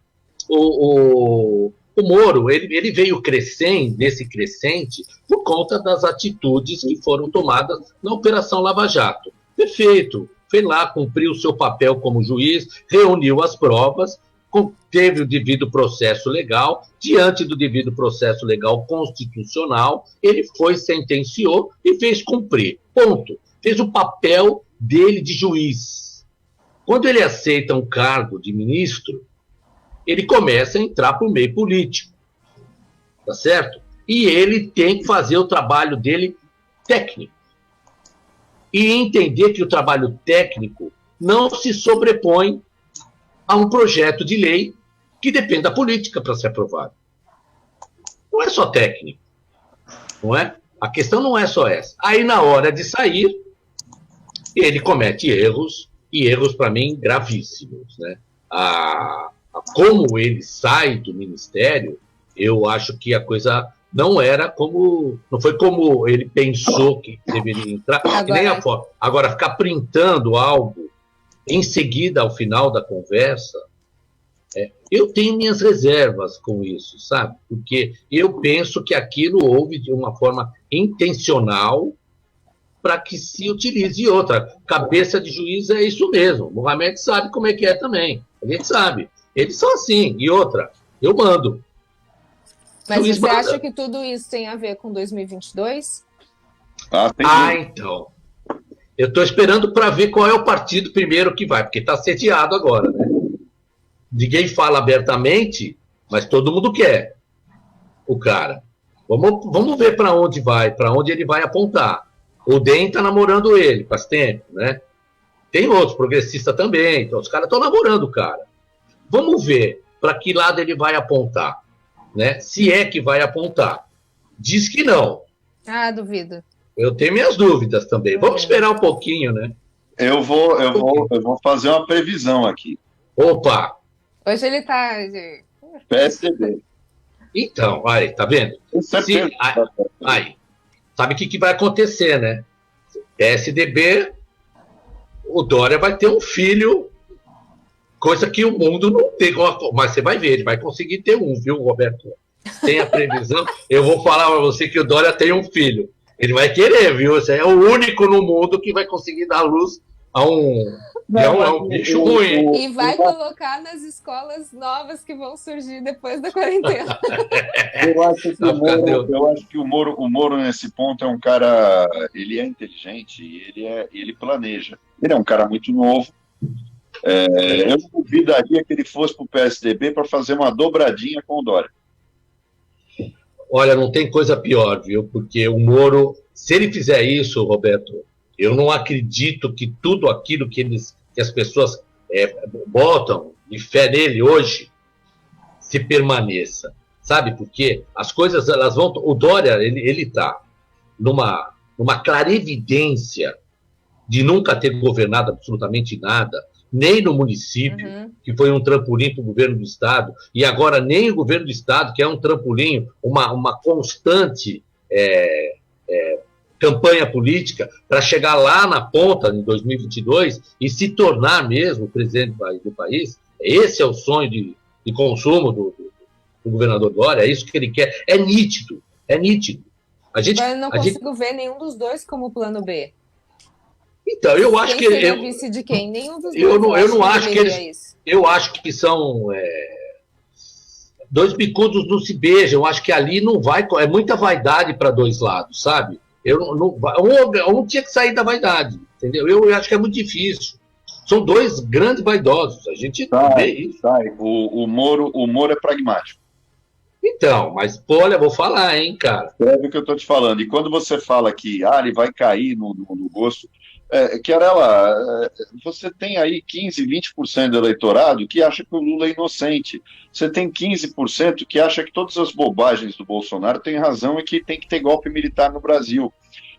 o Moro ele veio crescendo, nesse crescente, por conta das atitudes que foram tomadas na Operação Lava Jato. Perfeito, foi lá, cumpriu o seu papel como juiz, reuniu as provas, teve o devido processo legal, diante do devido processo legal constitucional, ele foi, sentenciou e fez cumprir. Ponto. Fez o papel dele de juiz. Quando ele aceita um cargo de ministro, ele começa a entrar para o meio político. Tá certo? E ele tem que fazer o trabalho dele técnico. E entender que o trabalho técnico não se sobrepõe a um projeto de lei que depende da política para ser aprovado. Não é só técnico. Não é? A questão não é só essa. Aí, na hora de sair, ele comete erros e erros, para mim, gravíssimos, né? Como ele sai do ministério, eu acho que a coisa não foi como ele pensou que deveria entrar, que nem a foto. Agora, ficar printando algo em seguida, ao final da conversa, eu tenho minhas reservas com isso, sabe? Porque eu penso que aquilo houve de uma forma intencional para que se utilize. E outra, cabeça de juiz é isso mesmo. O Mohamed sabe como é que é também. A gente sabe. Eles são assim. E outra, eu mando. Mas você acha que tudo isso tem a ver com 2022? Então. Eu estou esperando para ver qual é o partido primeiro que vai, porque está sediado agora, né? Ninguém fala abertamente, mas todo mundo quer o cara. Vamos ver para onde vai, para onde ele vai apontar. O DEM está namorando ele faz tempo, né? Tem outros, progressistas também. Então, os caras estão namorando o cara. Vamos ver para que lado ele vai apontar, né? Se é que vai apontar. Diz que não. Duvido. Eu tenho minhas dúvidas também. Vamos esperar um pouquinho, né? Eu vou fazer uma previsão aqui. Opa! Hoje ele está... PSDB. Então, aí, tá vendo? Aí. Sabe o que vai acontecer, né? PSDB, o Dória vai ter um filho, coisa que o mundo não tem. Mas você vai ver, ele vai conseguir ter um, viu, Roberto? Tem a previsão. Eu vou falar para você que o Dória tem um filho. Ele vai querer, viu? Você é o único no mundo que vai conseguir dar luz a um bicho ruim. E vai colocar nas escolas novas que vão surgir depois da quarentena. Eu acho que o Moro, nesse ponto, é um cara... Ele é inteligente e ele planeja. Ele é um cara muito novo. Eu não duvidaria que ele fosse para o PSDB para fazer uma dobradinha com o Dória. Olha, não tem coisa pior, viu? Porque o Moro, se ele fizer isso, Roberto, eu não acredito que tudo aquilo que as pessoas botam de fé nele hoje se permaneça. Sabe por quê? As coisas, elas vão... O Dória, ele está numa clarividência de nunca ter governado absolutamente nada, nem no município, que foi um trampolim para o governo do Estado, e agora nem o governo do Estado, que é um trampolim, uma constante campanha política para chegar lá na ponta, em 2022, e se tornar mesmo presidente do país. Esse é o sonho de consumo do governador Dória, é isso que ele quer. É nítido. Mas eu não consigo ver nenhum dos dois como plano B. Então, eu acho que... Seria vice de quem? Nenhum dos dois. Eu não acho que eles... Eu acho que são... dois bicudos não se beijam. Eu acho que ali não vai... É muita vaidade para dois lados, sabe? Um tinha que sair da vaidade, entendeu? Eu acho que é muito difícil. São dois grandes vaidosos. A gente vê isso. O Moro é pragmático. Então, mas, olha, vou falar, hein, cara. Escreve o que eu estou te falando. E quando você fala que ele vai cair no gosto... Chiarella, você tem aí 15, 20% do eleitorado que acha que o Lula é inocente. Você tem 15% que acha que todas as bobagens do Bolsonaro têm razão e que tem que ter golpe militar no Brasil.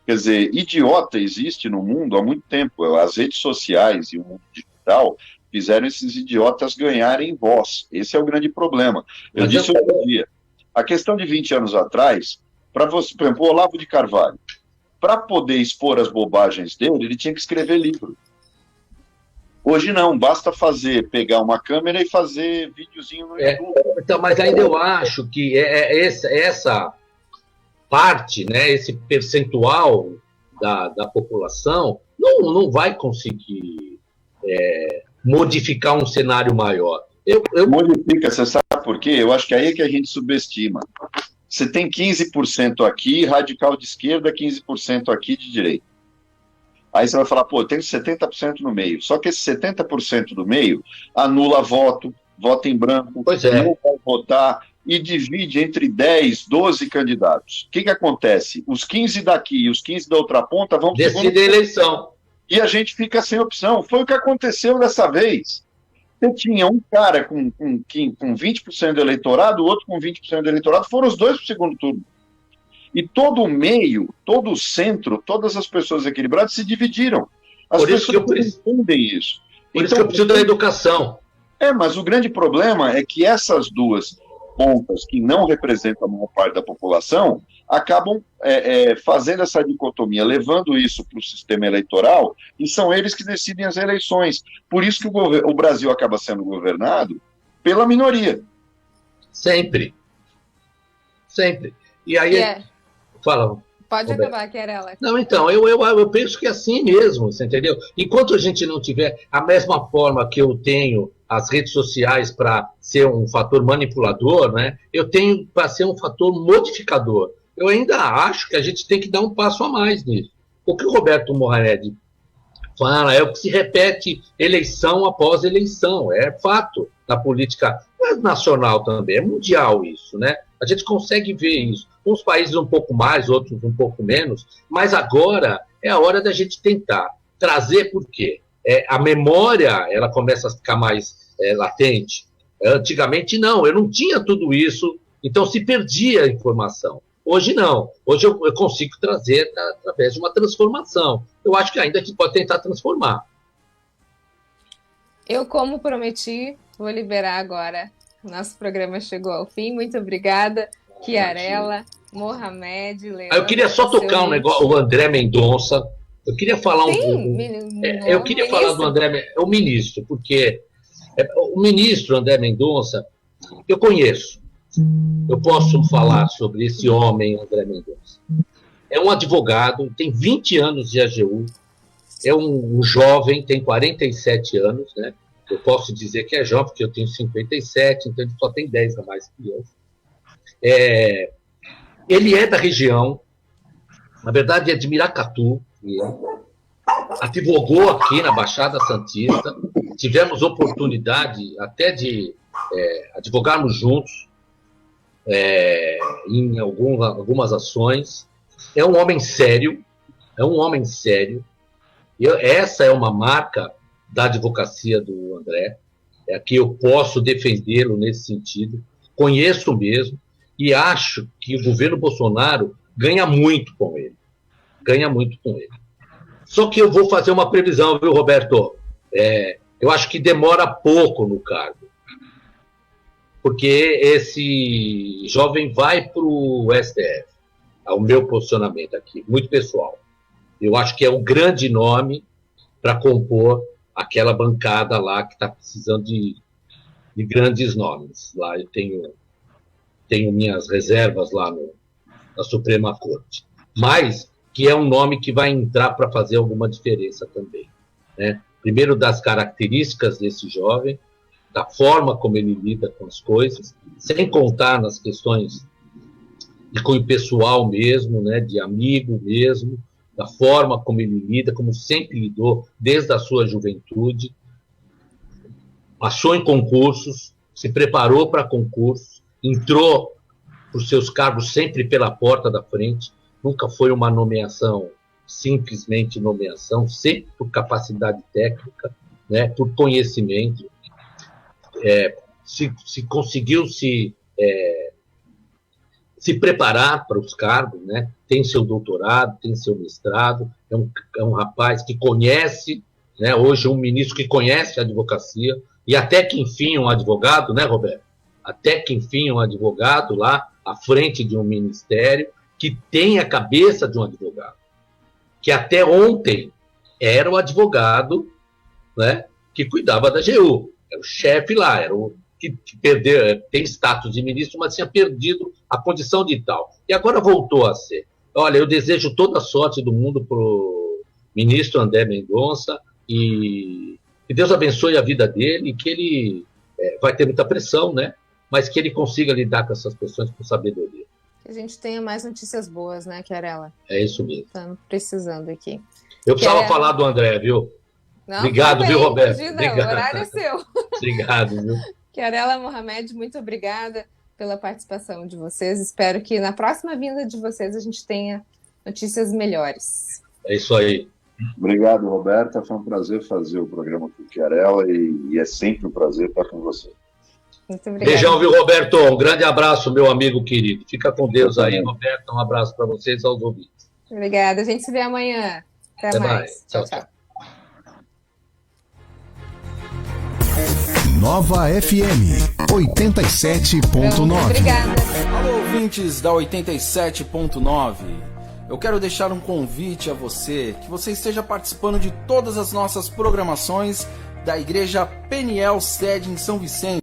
Quer dizer, idiota existe no mundo há muito tempo. As redes sociais e o mundo digital fizeram esses idiotas ganharem voz. Esse é o grande problema. Eu disse outro dia. A questão de 20 anos atrás, para você, por exemplo, o Olavo de Carvalho, para poder expor as bobagens dele, ele tinha que escrever livro. Hoje não, basta pegar uma câmera e fazer videozinho no YouTube. Então, mas ainda eu acho que essa parte, né, esse percentual da população não vai conseguir modificar um cenário maior. Modifica, você sabe por quê? Eu acho que aí é que a gente subestima. Você tem 15% aqui, radical de esquerda, 15% aqui de direita. Aí você vai falar, eu tenho 70% no meio. Só que esse 70% do meio anula voto, vota em branco, não vai votar e divide entre 10, 12 candidatos. O que acontece? Os 15 daqui e os 15 da outra ponta vão... Decide a eleição. E a gente fica sem opção. Foi o que aconteceu dessa vez. Você tinha um cara com 20% do eleitorado, o outro com 20% do eleitorado, foram os dois para o segundo turno. E todo o meio, todo o centro, todas as pessoas equilibradas se dividiram. As pessoas não entendem isso. Por isso que eu preciso da educação. Mas o grande problema é que essas duas pontas que não representam a maior parte da população acabam fazendo essa dicotomia, levando isso para o sistema eleitoral, e são eles que decidem as eleições. Por isso que o Brasil acaba sendo governado pela minoria. Sempre. E aí... Fala. Pode Roberto. acabar, Chiarella. Não, então, eu penso que é assim mesmo, você entendeu? Enquanto a gente não tiver a mesma forma que eu tenho as redes sociais para ser um fator manipulador, né, eu tenho para ser um fator modificador. Eu ainda acho que a gente tem que dar um passo a mais nisso. O que o Roberto Mohamed fala é o que se repete eleição após eleição, é fato na política, não é nacional também, é mundial isso, né? A gente consegue ver isso. Uns países um pouco mais, outros um pouco menos, mas agora é a hora da gente tentar trazer, por quê? A memória, ela começa a ficar mais latente. Antigamente não, eu não tinha tudo isso, então se perdia a informação. Hoje não, hoje eu consigo trazer através de uma transformação. Eu acho que ainda a gente pode tentar transformar. Eu, como prometi, vou liberar agora. Nosso programa chegou ao fim. Muito obrigada, Chiarella, Mohamed, Leandro. Eu queria só tocar um negócio, o André Mendonça. Eu queria falar eu queria falar do André, o ministro, porque o ministro André Mendonça, eu conheço. Eu posso falar sobre esse homem, André Mendonça. É um advogado, tem 20 anos de AGU, é um jovem, tem 47 anos, né? Eu posso dizer que é jovem, porque eu tenho 57, então ele só tem 10 a mais que eu. Ele é da região, na verdade é de Miracatu, advogou aqui na Baixada Santista, tivemos oportunidade até de advogarmos juntos em algumas ações. É um homem sério, essa é uma marca da advocacia do André, aqui eu posso defendê-lo nesse sentido, conheço mesmo, e acho que o governo Bolsonaro ganha muito com ele. Só que eu vou fazer uma previsão, viu, Roberto? Eu acho que demora pouco no cargo, porque esse jovem vai para o STF, ao meu posicionamento aqui, muito pessoal. Eu acho que é um grande nome para compor aquela bancada lá que está precisando de grandes nomes. Lá eu tenho minhas reservas lá na Suprema Corte. Mas que é um nome que vai entrar para fazer alguma diferença também, né? Primeiro, das características desse jovem, da forma como ele lida com as coisas, sem contar nas questões de cunho pessoal mesmo, né, de amigo mesmo, da forma como ele lida, como sempre lidou desde a sua juventude, passou em concursos, se preparou para concursos, entrou para os seus cargos sempre pela porta da frente, nunca foi uma nomeação, simplesmente nomeação, sempre por capacidade técnica, né, por conhecimento, se conseguiu se preparar para os cargos, né? Tem seu doutorado, tem seu mestrado, é um rapaz que conhece, né? Hoje um ministro que conhece a advocacia, e até que enfim um advogado, né, Roberto? Até que enfim um advogado lá à frente de um ministério que tem a cabeça de um advogado, que até ontem era o advogado, né, que cuidava da AGU, era o chefe lá, era o que perdeu, tem status de ministro, mas tinha perdido a condição de tal. E agora voltou a ser. Olha, eu desejo toda a sorte do mundo para o ministro André Mendonça e que Deus abençoe a vida dele e que ele vai ter muita pressão, né? Mas que ele consiga lidar com essas pressões com sabedoria. Que a gente tenha mais notícias boas, né, Chiarella? É isso mesmo. Estamos precisando aqui. Eu precisava falar do André, viu? Não, obrigado, bem, viu, Roberto? Obrigado. O horário é seu. Obrigado, viu? Chiarella, Mohamed, muito obrigada pela participação de vocês. Espero que na próxima vinda de vocês a gente tenha notícias melhores. É isso aí. Obrigado, Roberta. Foi um prazer fazer o programa com o Chiarella e é sempre um prazer estar com você. Muito obrigada. Beijão, viu, Roberto? Um grande abraço, meu amigo querido. Fica com Deus aí, Roberto. Um abraço para vocês e aos ouvintes. Obrigada. A gente se vê amanhã. Até mais. Tchau, Tchau. Nova FM 87.9. Obrigada. Alô, ouvintes da 87.9. Eu quero deixar um convite a você, que você esteja participando de todas as nossas programações da Igreja Peniel, sede em São Vicente.